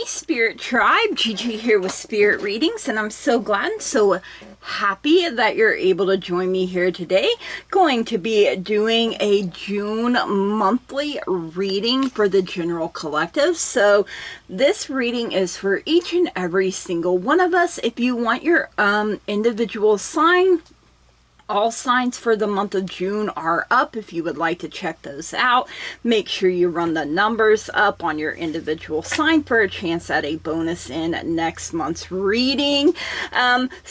Spirit Tribe, Gigi here with Spirit Readings, and I'm so glad and so happy that you're able to join me here today. Going to be doing a June monthly reading for the General Collective. So this reading is for each and every single one of us. If you want your individual sign, all signs for the month of June are up. If you would like to check those out, make sure you run the numbers up on your individual sign for a chance at a bonus in next month's reading.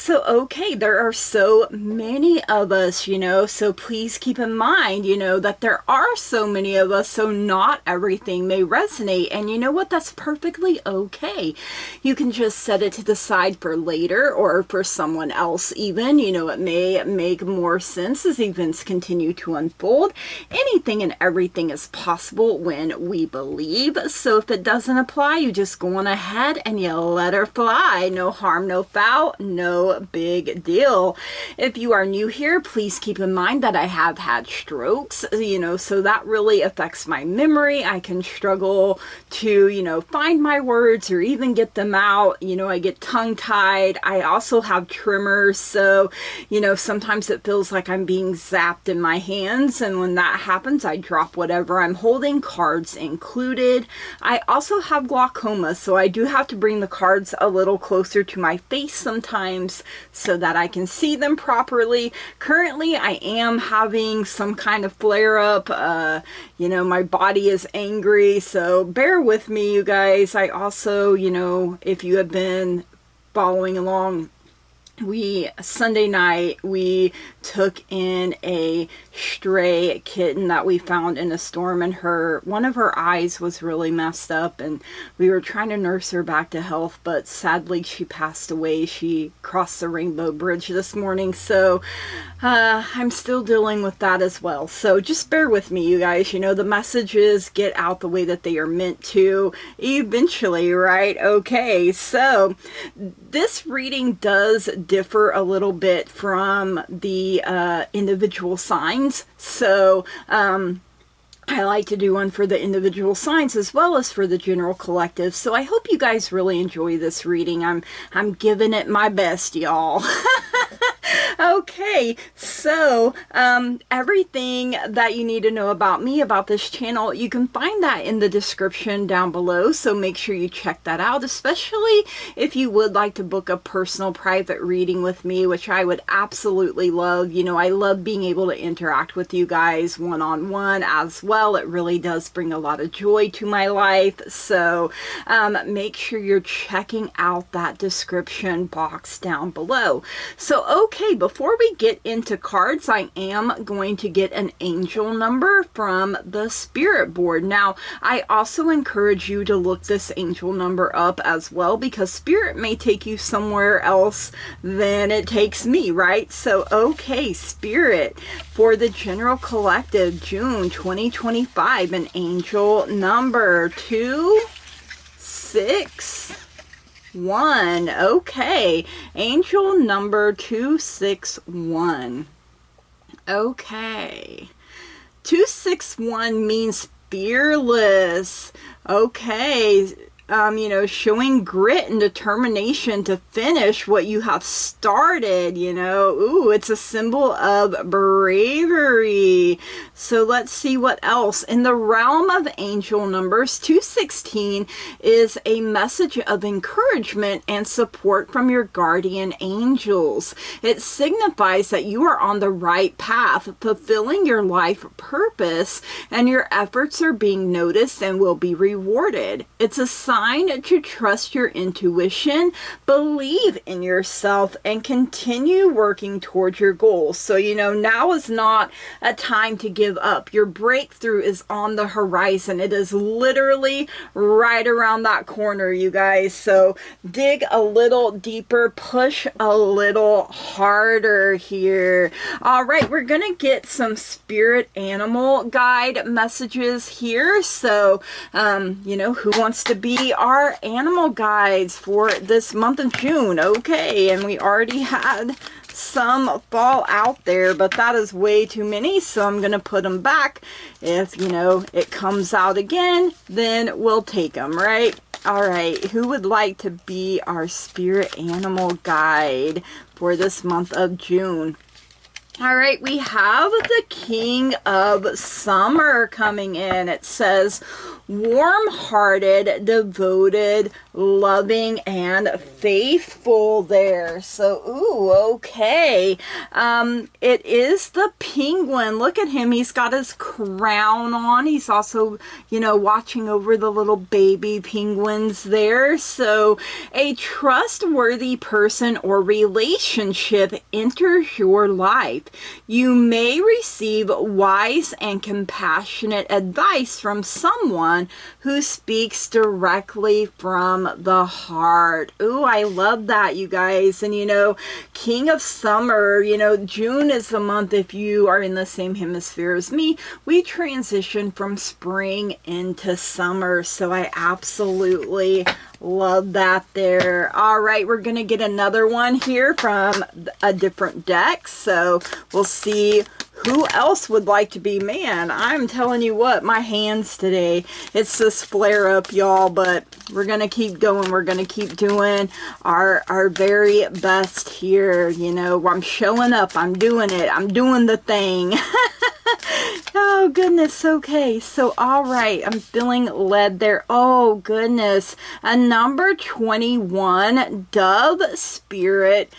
Okay, there are so many of us, so please keep in mind, that there are so many of us, so not everything may resonate. And you know what? That's perfectly okay. You can just set it to the side for later or for someone else even. It may make more sense as events continue to unfold. Anything and everything is possible when we believe. So if it doesn't apply, you just go on ahead and you let her fly. No harm, no foul, no big deal. If you are new here, please keep in mind that I have had strokes, so that really affects my memory. I can struggle to, find my words or even get them out. I get tongue-tied. I also have tremors, so, sometimes it feels like I'm being zapped in my hands, and when that happens, I drop whatever I'm holding, cards included. I also have glaucoma, so I do have to bring the cards a little closer to my face sometimes so that I can see them properly. Currently, I am having some kind of flare-up. My body is angry, so bear with me, you guys. I also, if you have been following along, Sunday night, we took in a stray kitten that we found in a storm, and one of her eyes was really messed up, and we were trying to nurse her back to health, but sadly she passed away. She crossed the Rainbow Bridge this morning, so I'm still dealing with that as well. So just bear with me, you guys. The messages get out the way that they are meant to eventually, right? Okay, so this reading does differ a little bit from the individual signs. So I like to do one for the individual signs as well as for the general collective. So I hope you guys really enjoy this reading. I'm giving it my best, y'all. Okay, so everything that you need to know about me, about this channel, you can find that in the description down below, so make sure you check that out, especially if you would like to book a personal private reading with me, which I would absolutely love. I love being able to interact with you guys one-on-one as well. It really does bring a lot of joy to my life, so make sure you're checking out that description box down below. So okay, before we get into cards, I am going to get an angel number from the spirit board. Now, I also encourage you to look this angel number up as well, because spirit may take you somewhere else than it takes me, right? So, okay, spirit, for the general collective, June 2025, an angel number 261. Okay, angel number 261. Okay, 261 means fearless. Okay, showing grit and determination to finish what you have started, Ooh, it's a symbol of bravery. So let's see what else. In the realm of angel numbers, 216 is a message of encouragement and support from your guardian angels. It signifies that you are on the right path, fulfilling your life purpose, and your efforts are being noticed and will be rewarded. It's a sign to trust your intuition, believe in yourself, and continue working towards your goals. So, now is not a time to give up. Your breakthrough is on the horizon. It is literally right around that corner, you guys. So dig a little deeper, push a little harder here. All right, we're going to get some spirit animal guide messages here. So, who wants to be our animal guides for this month of June? Okay, and we already had some fall out there, but that is way too many, so I'm gonna put them back. If it comes out again, then we'll take them, right? All right, who would like to be our spirit animal guide for this month of June? All right, we have the King of Summer coming in. It says, warm-hearted, devoted, loving, and faithful there. So, ooh, okay. It is the penguin. Look at him. He's got his crown on. He's also, you know, watching over the little baby penguins there. So, a trustworthy person or relationship enters your life. You may receive wise and compassionate advice from someone who speaks directly from the heart. Ooh, I love that, you guys. And you know, King of Summer, you know, June is the month, if you are in the same hemisphere as me, we transition from spring into summer. So I absolutely love that there. All right, we're going to get another one here from a different deck. So we'll see who else would like to be. Man, I'm telling you what, my hands today, it's this flare up, y'all, but we're going to keep going. We're going to keep doing our very best here. You know, I'm showing up. I'm doing it. I'm doing the thing. Oh, goodness. Okay. So, all right. I'm feeling led there. Oh, goodness. A number 21, Dove Spirit,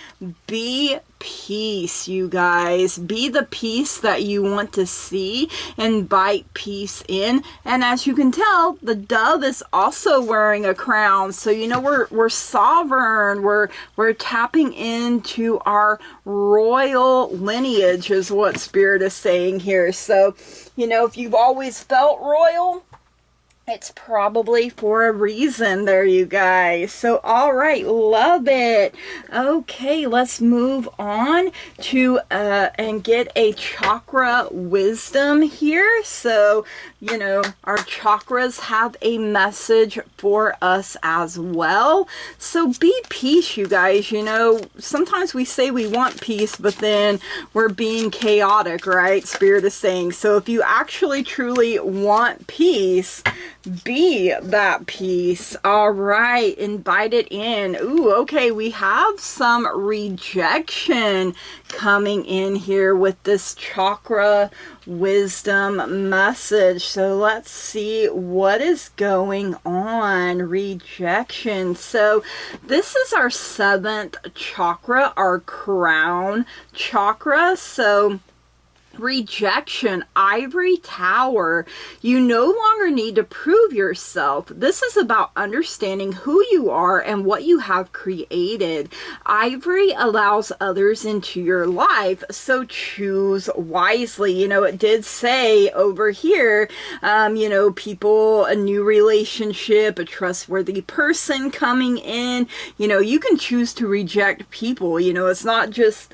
be peace, you guys. Be the peace that you want to see. Invite peace in. And as you can tell, the dove is also wearing a crown. So, you know, we're sovereign. We're tapping into our royal lineage is what Spirit is saying here. So, you know, if you've always felt royal, it's probably for a reason there, you guys. So, all right, love it. Okay, let's move on to and get a chakra wisdom here. So, you know, our chakras have a message for us as well. So be peace, you guys. You know, sometimes we say we want peace, but then we're being chaotic, right? Spirit is saying. So if you actually truly want peace, be that peace. All right, invite it in. Ooh, okay, we have some rejection coming in here with this chakra wisdom message. So let's see what is going on. Rejection. So this is our 7th chakra, our crown chakra. So rejection, ivory tower. You no longer need to prove yourself. This is about understanding who you are and what you have created. Ivory allows others into your life, so choose wisely. You know, it did say over here, you know, people, a new relationship, a trustworthy person coming in. You know, you can choose to reject people. You know, it's not just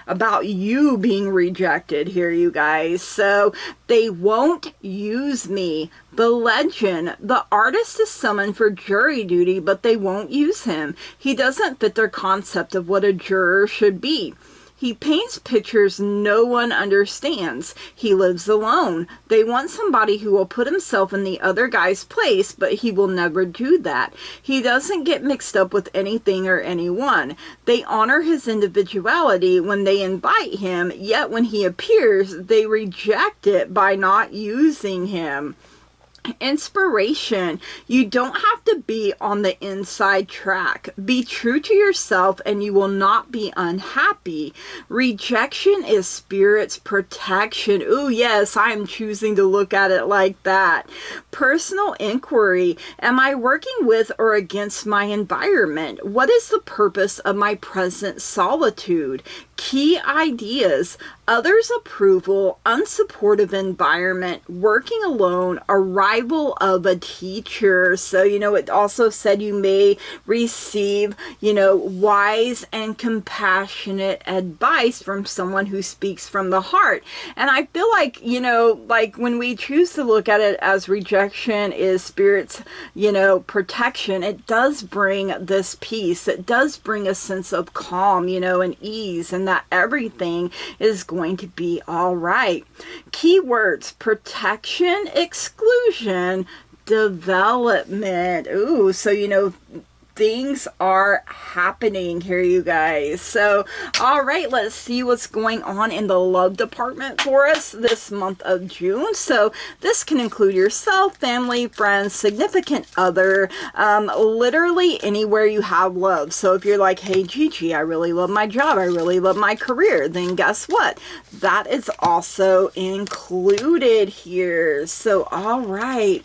about you being rejected here, you guys. So they won't use me. The legend, the artist is summoned for jury duty, but they won't use him. He doesn't fit their concept of what a juror should be. He paints pictures no one understands. He lives alone. They want somebody who will put himself in the other guy's place, but he will never do that. He doesn't get mixed up with anything or anyone. They honor his individuality when they invite him, yet when he appears, they reject it by not using him. Inspiration. You don't have to be on the inside track. Be true to yourself and you will not be unhappy. Rejection is Spirit's protection. Ooh, yes, I'm choosing to look at it like that. Personal inquiry. Am I working with or against my environment? What is the purpose of my present solitude? Key ideas. Others' approval, unsupportive environment, working alone, arrival of a teacher. So, you know, it also said you may receive, you know, wise and compassionate advice from someone who speaks from the heart. And I feel like, you know, like when we choose to look at it as rejection is Spirit's, you know, protection, it does bring this peace. It does bring a sense of calm, you know, and ease, and that everything is going to be all right. Keywords: protection, exclusion, development. Ooh, so you know, things are happening here, you guys. So, all right, let's see what's going on in the love department for us this month of June. So, this can include yourself, family, friends, significant other, literally anywhere you have love. So, if you're like, hey, Gigi, I really love my job, I really love my career, then guess what? That is also included here. So, all right.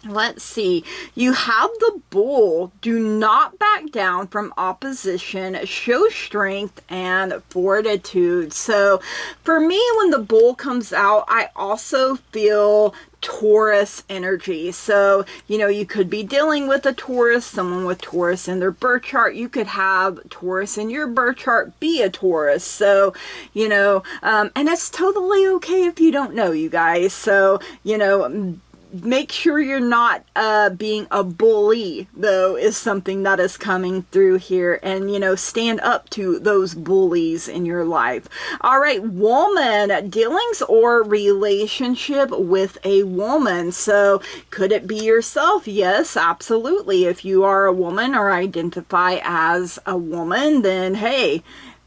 Let's see. You have the bull. Do not back down from opposition. Show strength and fortitude. So for me, when the bull comes out, I also feel Taurus energy. So, you know, you could be dealing with a Taurus, someone with Taurus in their birth chart. You could have Taurus in your birth chart be a Taurus. So, you know, and it's totally okay if you don't know, you guys. So, you know, make sure you're not being a bully, though, is something that is coming through here. And, you know, stand up to those bullies in your life. All right, woman, dealings or relationship with a woman. So could it be yourself? Yes, absolutely. If you are a woman or identify as a woman, then hey,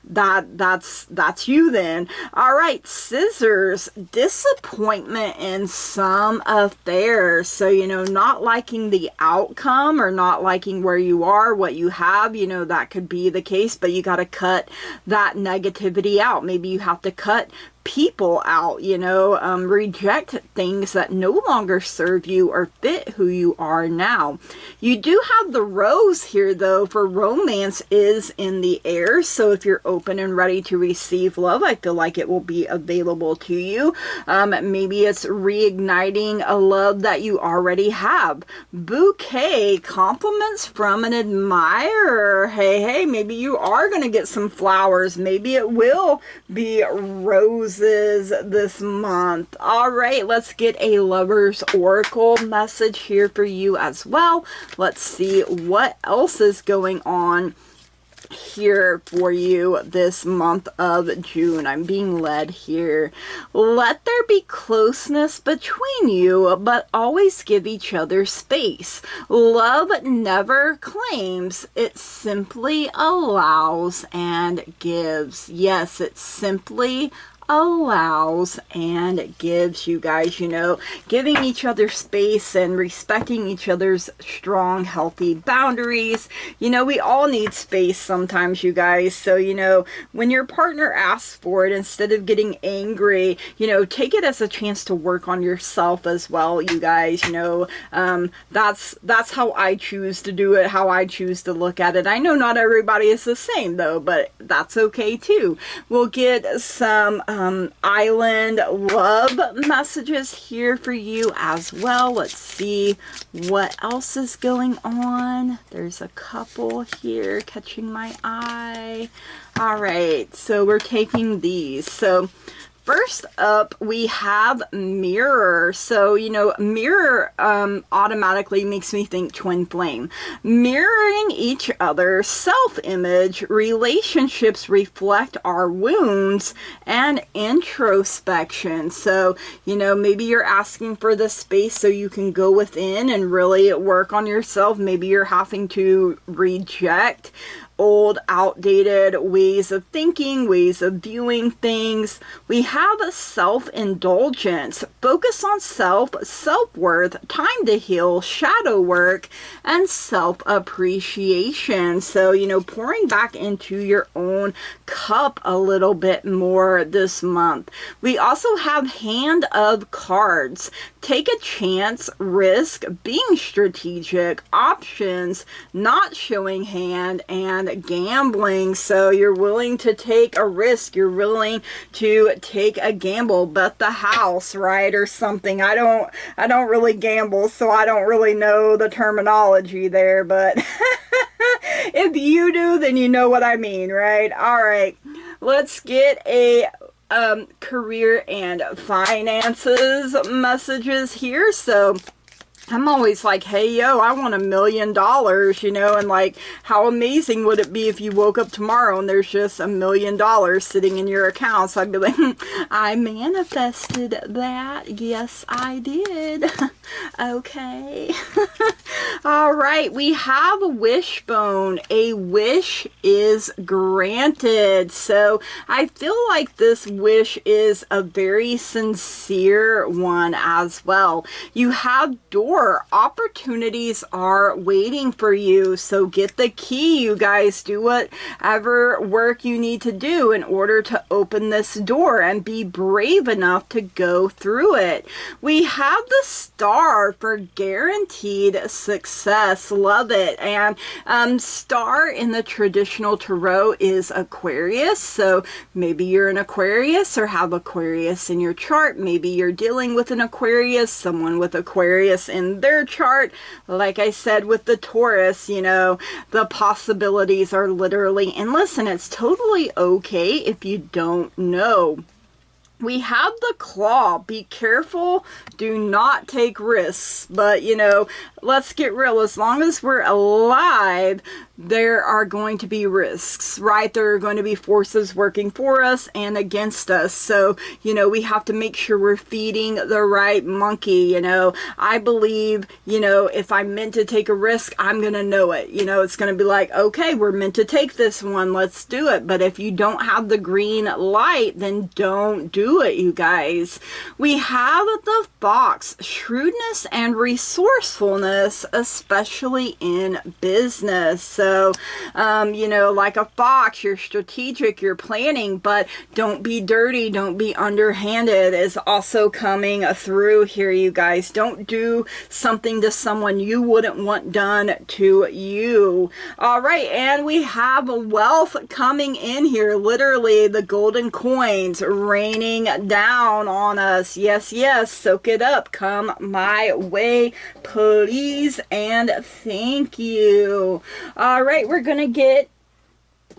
that's you then. All right, scissors, disappointment in some affairs. So, you know, not liking the outcome or not liking where you are, what you have, you know, that could be the case, but you got to cut that negativity out. Maybe you have to cut people out, you know, reject things that no longer serve you or fit who you are now. You do have the rose here, though, for romance is in the air. So if you're open and ready to receive love, I feel like it will be available to you. Maybe it's reigniting a love that you already have. Bouquet, compliments from an admirer. Hey, maybe you are going to get some flowers. Maybe it will be roses this month. All right, let's get a lover's oracle message here for you as well. Let's see what else is going on here for you this month of June. I'm being led here. Let there be closeness between you, but always give each other space. Love never claims, it simply allows and gives. Yes, it simply allows and gives, you guys, you know, giving each other space and respecting each other's strong, healthy boundaries. You know, we all need space sometimes, you guys. So, you know, when your partner asks for it, instead of getting angry, you know, take it as a chance to work on yourself as well, you guys. You know, that's how I choose to do it, how I choose to look at it. I know not everybody is the same, though, but that's okay too. We'll get some island love messages here for you as well. Let's see what else is going on. There's a couple here catching my eye. All right, so we're taking these. So first up, we have mirror. So, you know, mirror automatically makes me think twin flame. Mirroring each other, self-image, relationships reflect our wounds, and introspection. So, you know, maybe you're asking for the space so you can go within and really work on yourself. Maybe you're having to reject old, outdated ways of thinking, ways of viewing things. We have a self-indulgence, focus on self-worth, time to heal, shadow work, and self-appreciation. So, you know, pouring back into your own cup a little bit more this month. We also have hand of cards. Take a chance, risk, being strategic, options, not showing hand, and gambling. So you're willing to take a risk, you're willing to take a gamble, bet the house, right, or something. I don't really gamble, so I don't really know the terminology there, but if you do, then you know what I mean, right? All right, let's get a career and finances messages here. So I'm always like, hey, yo, I want $1 million, you know, and like, how amazing would it be if you woke up tomorrow and there's just $1 million sitting in your account? So I'd be like, I manifested that. Yes, I did. Okay. All right, we have a wishbone. A wish is granted. So I feel like this wish is a very sincere one as well. You have door. Opportunities are waiting for you. So get the key, you guys. Do whatever work you need to do in order to open this door and be brave enough to go through it. We have the star for guaranteed success. Love it. And star in the traditional tarot is Aquarius. So maybe you're an Aquarius or have Aquarius in your chart. Maybe you're dealing with an Aquarius, someone with Aquarius in their chart. Like I said with the Taurus, you know, the possibilities are literally endless, and it's totally okay if you don't know. We have the claw. Be careful. Do not take risks. But, you know, let's get real. As long as we're alive, there are going to be risks, right? There are going to be forces working for us and against us. So, you know, we have to make sure we're feeding the right monkey. You know, I believe, you know, if I'm meant to take a risk, I'm going to know it. You know, it's going to be like, okay, we're meant to take this one. Let's do it. But if you don't have the green light, then don't do it, you guys. We have the fox, shrewdness and resourcefulness, especially in business. So, you know, like a fox, you're strategic, you're planning, but don't be dirty, don't be underhanded is also coming through here, you guys. Don't do something to someone you wouldn't want done to you. All right, and we have wealth coming in here, literally the golden coins raining down on us. Yes, yes, soak it up. Come my way, please, and thank you. All right, we're gonna get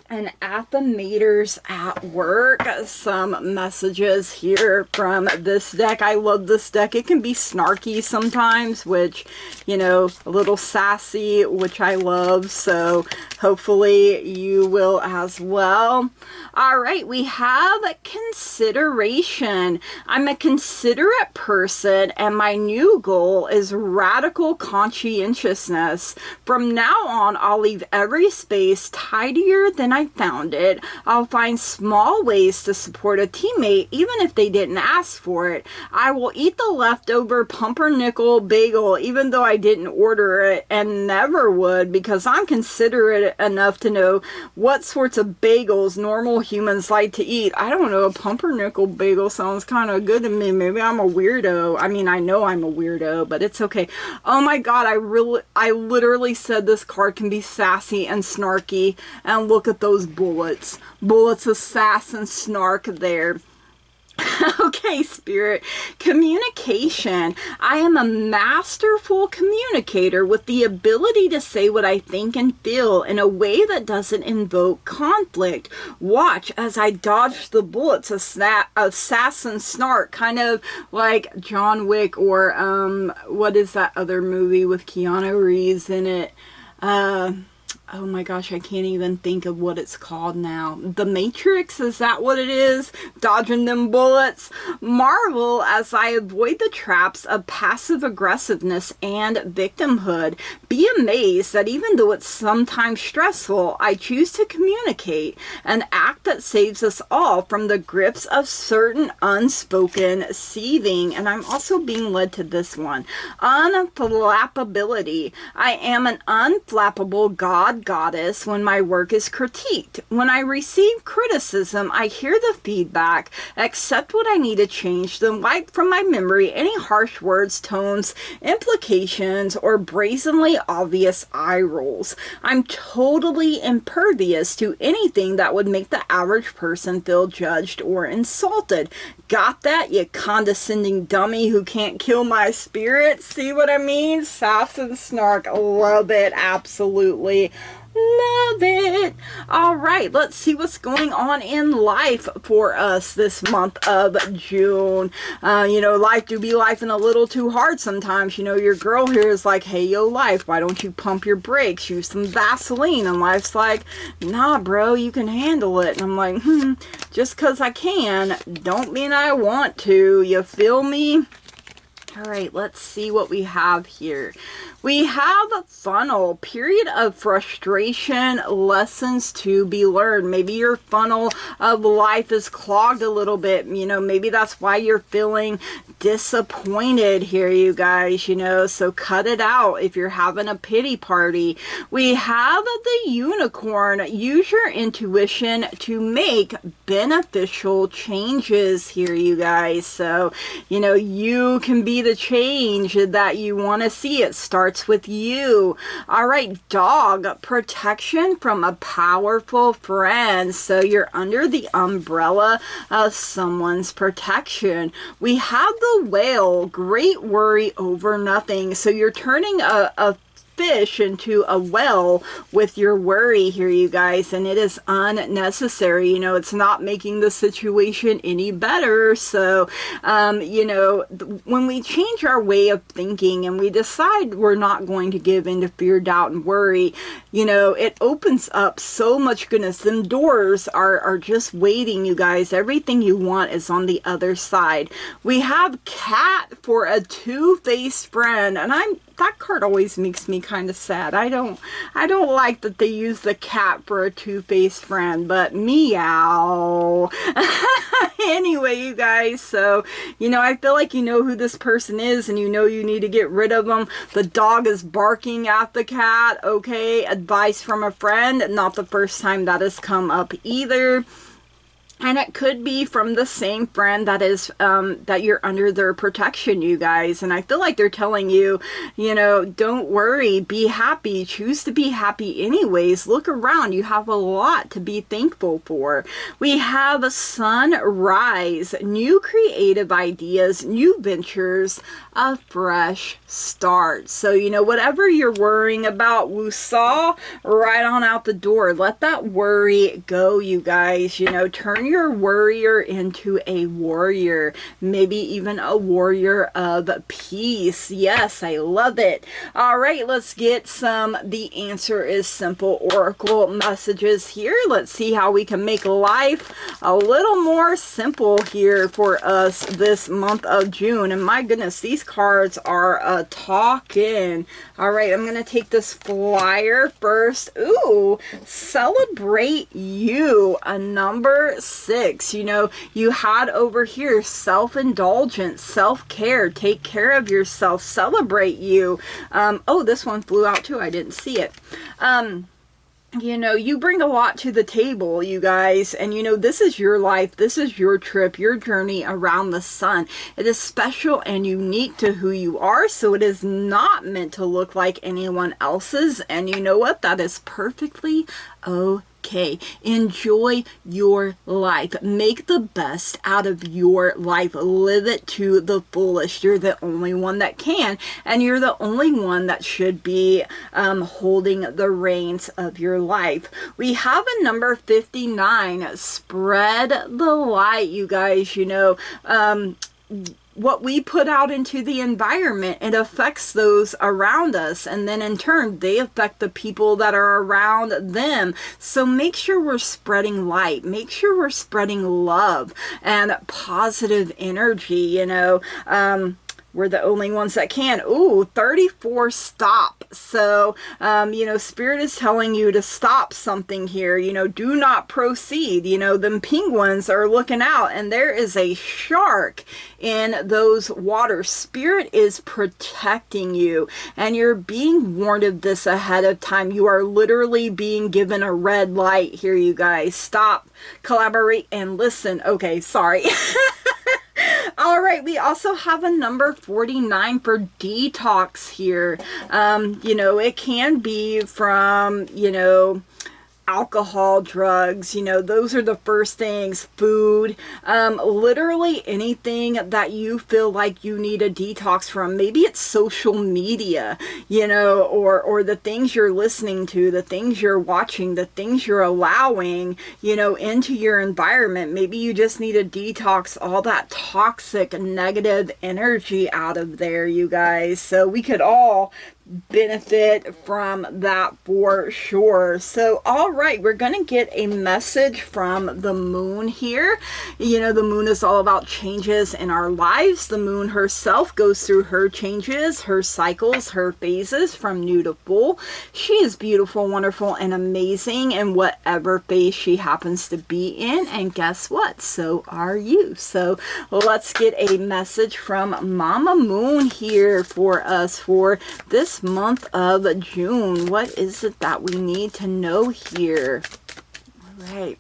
an Affirmators at work. Some messages here from this deck. I love this deck. It can be snarky sometimes, which, you know, a little sassy, which I love. So hopefully you will as well. All right, we have consideration. I'm a considerate person, and my new goal is radical conscientiousness. From now on, I'll leave every space tidier than I found it. I'll find small ways to support a teammate, even if they didn't ask for it. I will eat the leftover pumpernickel bagel, even though I didn't order it and never would, because I'm considerate enough to know what sorts of bagels normal humans like to eat. I don't know, a pumpernickel bagel sounds kind of good to me. Maybe I'm a weirdo. I mean, I know I'm a weirdo, but it's okay. Oh my god, I literally said this card can be sassy and snarky, and look at those bullets of sass and snark there. Okay, Spirit. Communication. I am a masterful communicator with the ability to say what I think and feel in a way that doesn't invoke conflict. Watch as I dodge the bullets of sass and snark, kind of like John Wick, or what is that other movie with Keanu Reeves in it? Oh my gosh, I can't even think of what it's called now. The Matrix, is that what it is? Dodging them bullets. Marvel as I avoid the traps of passive aggressiveness and victimhood. Be amazed that even though it's sometimes stressful, I choose to communicate, an act that saves us all from the grips of certain unspoken seething. And I'm also being led to this one. Unflappability. I am an unflappable goddess when my work is critiqued. When I receive criticism, I hear the feedback, accept what I need to change, then wipe from my memory any harsh words, tones, implications, or brazenly obvious eye rolls. I'm totally impervious to anything that would make the average person feel judged or insulted. Got that, you condescending dummy who can't kill my spirit? See what I mean? Sass and snark. Love it. Absolutely. Love it. All right, let's see what's going on in life for us this month of June. Life do be lifing a little too hard sometimes. Your girl here is like, hey, yo, life, why don't you pump your brakes? Use some Vaseline. And life's like, nah, bro, you can handle it. And I'm like, just because I can, don't mean I want to. You feel me? All right, let's see what we have here. We have a funnel, period of frustration, lessons to be learned. Maybe your funnel of life is clogged a little bit. Maybe that's why you're feeling disappointed here, you guys, so cut it out if you're having a pity party. We have the unicorn. Use your intuition to make beneficial changes here, you guys. So, you can be the change that you want to see. It starts with you. All right, dog, protection from a powerful friend. So you're under the umbrella of someone's protection. We have the whale, great worry over nothing. So you're turning a fish into a well with your worry here, you guys, and it is unnecessary. It's not making the situation any better. So when we change our way of thinking and we decide we're not going to give in to fear, doubt, and worry, it opens up so much goodness. Them doors are just waiting, you guys. Everything you want is on the other side. We have cat for a two-faced friend, and that card always makes me kind of sad. I don't like that they use the cat for a two-faced friend, but meow. Anyway, you guys, so, I feel like you know who this person is and you need to get rid of them. The dog is barking at the cat, okay? Advice from a friend, not the first time that has come up either. And it could be from the same friend that is, that you're under their protection, you guys. And I feel like they're telling you, don't worry, be happy, choose to be happy anyways. Look around, you have a lot to be thankful for. We have a sunrise, new creative ideas, new ventures, a fresh start. So, whatever you're worrying about, woosah, right on out the door. Let that worry go, you guys. Turn your worrier into a warrior, maybe even a warrior of peace. Yes, I love it. All right, let's get some The Answer is Simple Oracle messages here. Let's see how we can make life a little more simple here for us this month of June. And my goodness, these cards are talking. All right, I'm going to take this flyer first. Ooh, celebrate you, a number 6. You had over here self-indulgence, self-care, take care of yourself, celebrate you. Oh, this one flew out too. I didn't see it. You bring a lot to the table, you guys, and this is your life, this is your trip, your journey around the sun. It is special and unique to who you are, so it is not meant to look like anyone else's, and you know what? That is perfectly okay. Enjoy your life. Make the best out of your life. Live it to the fullest. You're the only one that can, and you're the only one that should be holding the reins of your life. We have a number 59. Spread the light, you guys. What we put out into the environment, it affects those around us, and then in turn they affect the people that are around them. So make sure we're spreading light, make sure we're spreading love and positive energy. We're the only ones that can. Ooh, 34, stop. So, Spirit is telling you to stop something here. Do not proceed. Them penguins are looking out, and there is a shark in those waters. Spirit is protecting you, and you're being warned of this ahead of time. You are literally being given a red light here, you guys. Stop, collaborate, and listen. Okay, sorry. All right, we also have a number 49 for detox here. It can be from, alcohol, drugs, you know, those are the first things. Food, literally anything that you feel like you need a detox from. Maybe it's social media, you know, or the things you're listening to, the things you're watching, the things you're allowing, you know, into your environment. Maybe you just need to detox all that toxic negative energy out of there, you guys. So we could all benefit from that for sure. So all right, we're gonna get a message from the moon here. You know, the moon is all about changes in our lives. The moon herself goes through her changes, her cycles, her phases from new to full. She is beautiful, wonderful, and amazing in whatever phase she happens to be in, and guess what, so are you. So let's get a message from Mama Moon here for us for this month of June. What is it that we need to know here? All right.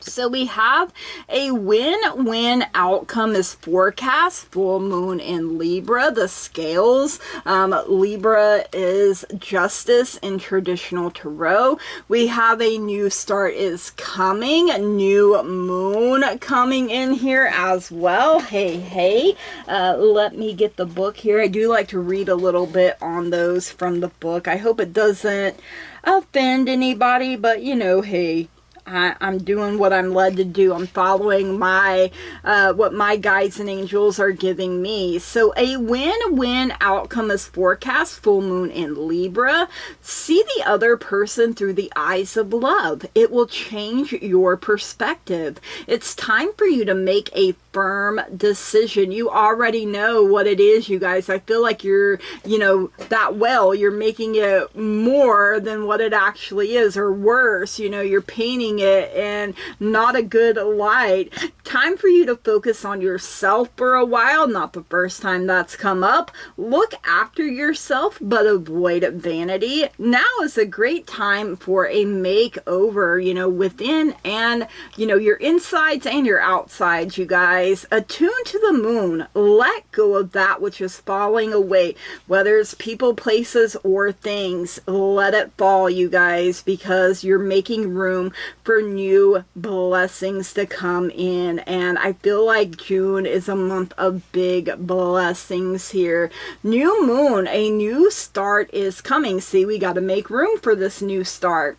So we have a win-win outcome is forecast, full moon in Libra, the scales. Libra is justice in traditional tarot. We have a new start is coming, new moon coming in here as well. Hey, let me get the book here. I do like to read a little bit on those from the book. I hope it doesn't offend anybody, but you know, hey, I'm doing what I'm led to do. I'm following my what my guides and angels are giving me. So a win-win outcome is forecast, full moon in Libra. See the other person through the eyes of love. It will change your perspective. It's time for you to make a firm decision. You already know what it is, you guys. I feel like you're, you know, that well, you're making it more than what it actually is, or worse, you know, you're painting it in not a good light. Time for you to focus on yourself for a while. Not the first time that's come up. Look after yourself, but avoid vanity. Now is a great time for a makeover, you know, within and, you know, your insides and your outsides, you guys. Attune to the moon. Let go of that which is falling away, whether it's people, places, or things. Let it fall, you guys, because you're making room for new blessings to come in. And I feel like June is a month of big blessings here. New moon, a new start is coming. See, we got to make room for this new start.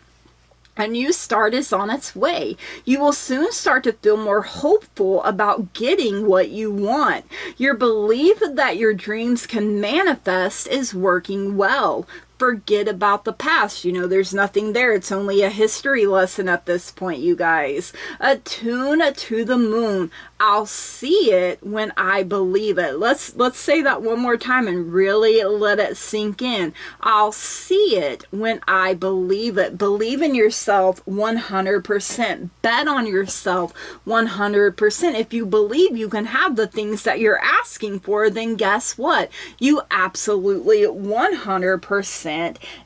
A new start is on its way. You will soon start to feel more hopeful about getting what you want. Your belief that your dreams can manifest is working well. Forget about the past. You know, there's nothing there. It's only a history lesson at this point, you guys. Attune to the moon. I'll see it when I believe it. Let's say that one more time and really let it sink in. I'll see it when I believe it. Believe in yourself 100%. Bet on yourself 100%. If you believe you can have the things that you're asking for, then guess what? You absolutely 100%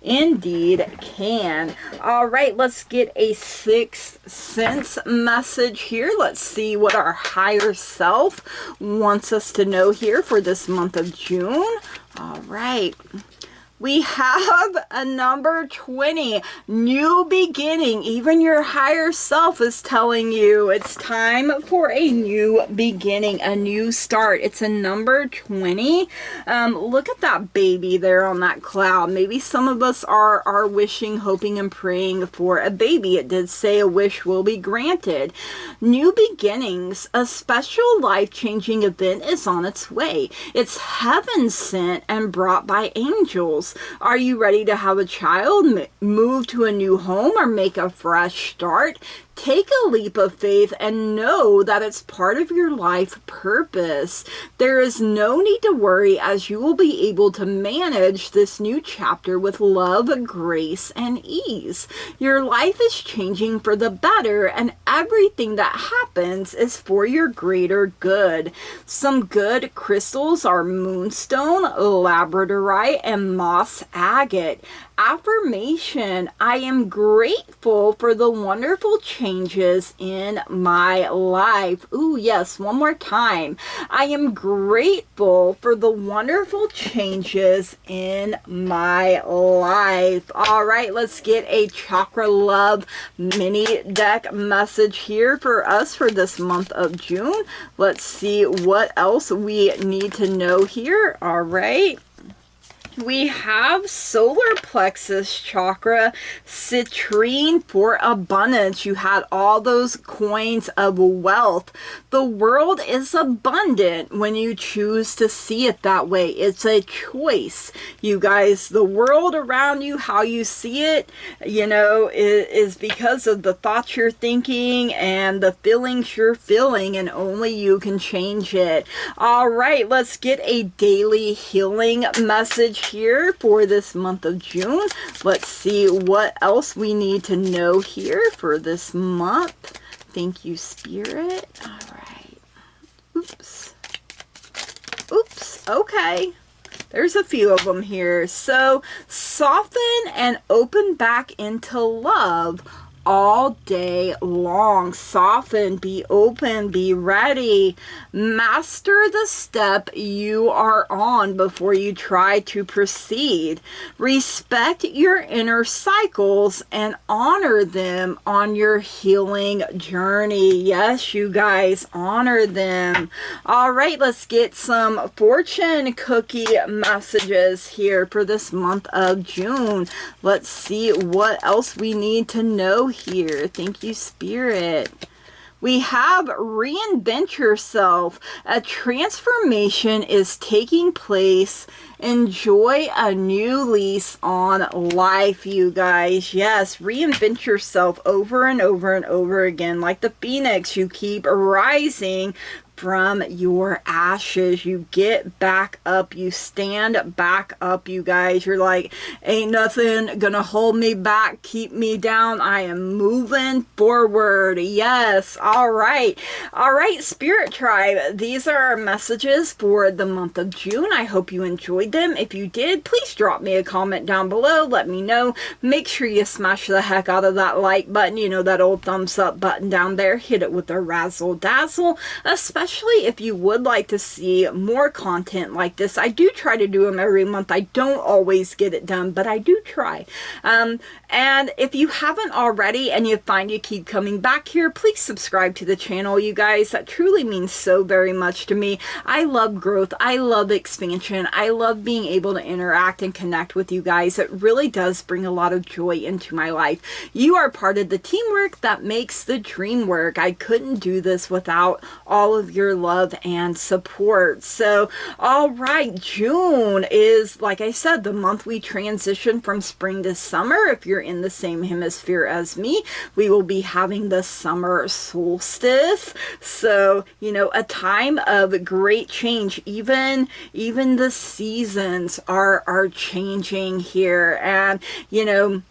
indeed can. All right, let's get a sixth sense message here. Let's see what our higher self wants us to know here for this month of June. All right. We have a number 20, new beginning. Even your higher self is telling you it's time for a new beginning, a new start. It's a number 20. Look at that baby there on that cloud. Maybe some of us are wishing, hoping, and praying for a baby. It did say a wish will be granted. New beginnings, a special life-changing event is on its way. It's heaven sent and brought by angels. Are you ready to have a child, move to a new home, or make a fresh start? Take a leap of faith and know that it's part of your life purpose. There is no need to worry, as you will be able to manage this new chapter with love, grace, and ease. Your life is changing for the better, and everything that happens is for your greater good. Some good crystals are moonstone, labradorite, and moss agate. Affirmation: I am grateful for the wonderful change changes in my life. Ooh, yes, one more time. I am grateful for the wonderful changes in my life. All right, let's get a Chakra Love mini deck message here for us for this month of June. Let's see what else we need to know here. All right. We have solar plexus chakra, citrine for abundance. You had all those coins of wealth. The world is abundant when you choose to see it that way. It's a choice, you guys. The world around you, how you see it, you know, is because of the thoughts you're thinking and the feelings you're feeling, and only you can change it. All right, let's get a daily healing message here for this month of June. Let's see what else we need to know here for this month. Thank you, Spirit. All right. Oops. Oops. Okay. There's a few of them here. So, soften and open back into love all day long. Soften, be open, be ready. Master the step you are on before you try to proceed. Respect your inner cycles and honor them on your healing journey. Yes, you guys, honor them. All right, let's get some fortune cookie messages here for this month of June. Let's see what else we need to know here. Thank you, Spirit. We have reinvent yourself. A transformation is taking place. Enjoy a new lease on life, you guys. Yes, reinvent yourself over and over and over again. Like the phoenix, you keep rising from your ashes. You get back up. You stand back up, you guys. You're like, ain't nothing gonna hold me back, keep me down. I am moving forward. Yes. All right. All right, Spirit Tribe. These are our messages for the month of June. I hope you enjoyed them. If you did, please drop me a comment down below. Let me know. Make sure you smash the heck out of that like button. You know, that old thumbs up button down there. Hit it with a razzle dazzle, especially if you would like to see more content like this. I do try to do them every month. I don't always get it done, but I do try. And if you haven't already and you find you keep coming back here, please subscribe to the channel, you guys. That truly means so very much to me. I love growth. I love expansion. I love being able to interact and connect with you guys. It really does bring a lot of joy into my life. You are part of the teamwork that makes the dream work. I couldn't do this without all of your love and support. So, all right, June is, like I said, the month we transition from spring to summer. If you're in the same hemisphere as me, we will be having the summer solstice. So, you know, a time of great change. Even the seasons are changing here. And, you know,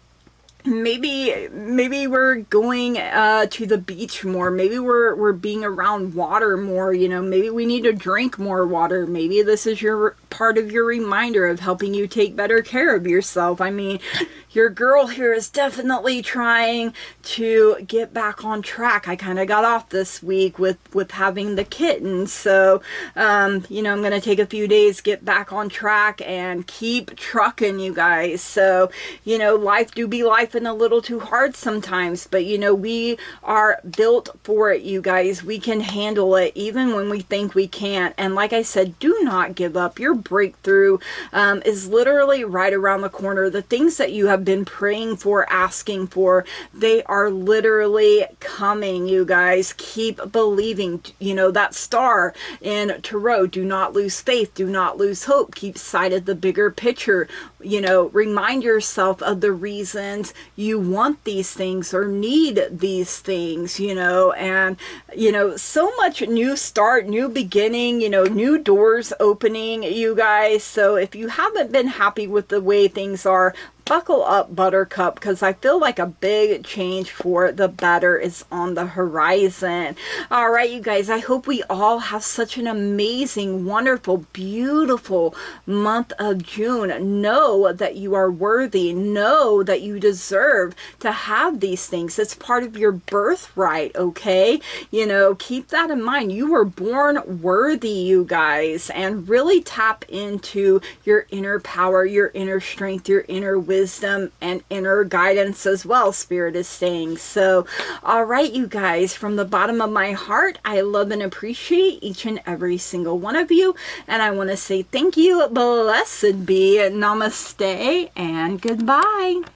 maybe we're going to the beach more. Maybe we're being around water more. You know, maybe we need to drink more water. Maybe this is your part of your reminder of helping you take better care of yourself. I mean, your girl here is definitely trying to get back on track. I kind of got off this week with having the kitten. So, you know, I'm going to take a few days, get back on track and keep trucking, you guys. So, you know, life do be life and a little too hard sometimes, but you know, we are built for it, you guys. We can handle it even when we think we can't. And like I said, do not give up. Your breakthrough is literally right around the corner. The things that you have been praying for, asking for, they are literally coming, you guys. Keep believing. You know, that star in Tarot, do not lose faith, do not lose hope, keep sight of the bigger picture. You know, remind yourself of the reasons you want these things or need these things, you know. And you know, so much new start, new beginning, you know, new doors opening, you guys. So if you haven't been happy with the way things are, buckle up, Buttercup, because I feel like a big change for the better is on the horizon. All right, you guys, I hope we all have such an amazing, wonderful, beautiful month of June. Know that you are worthy. Know that you deserve to have these things. It's part of your birthright, okay? You know, keep that in mind. You were born worthy, you guys, and really tap into your inner power, your inner strength, your inner wisdom, and inner guidance as well, Spirit is saying. So, all right, you guys, from the bottom of my heart, I love and appreciate each and every single one of you, and I want to say thank you, blessed be, namaste, and goodbye.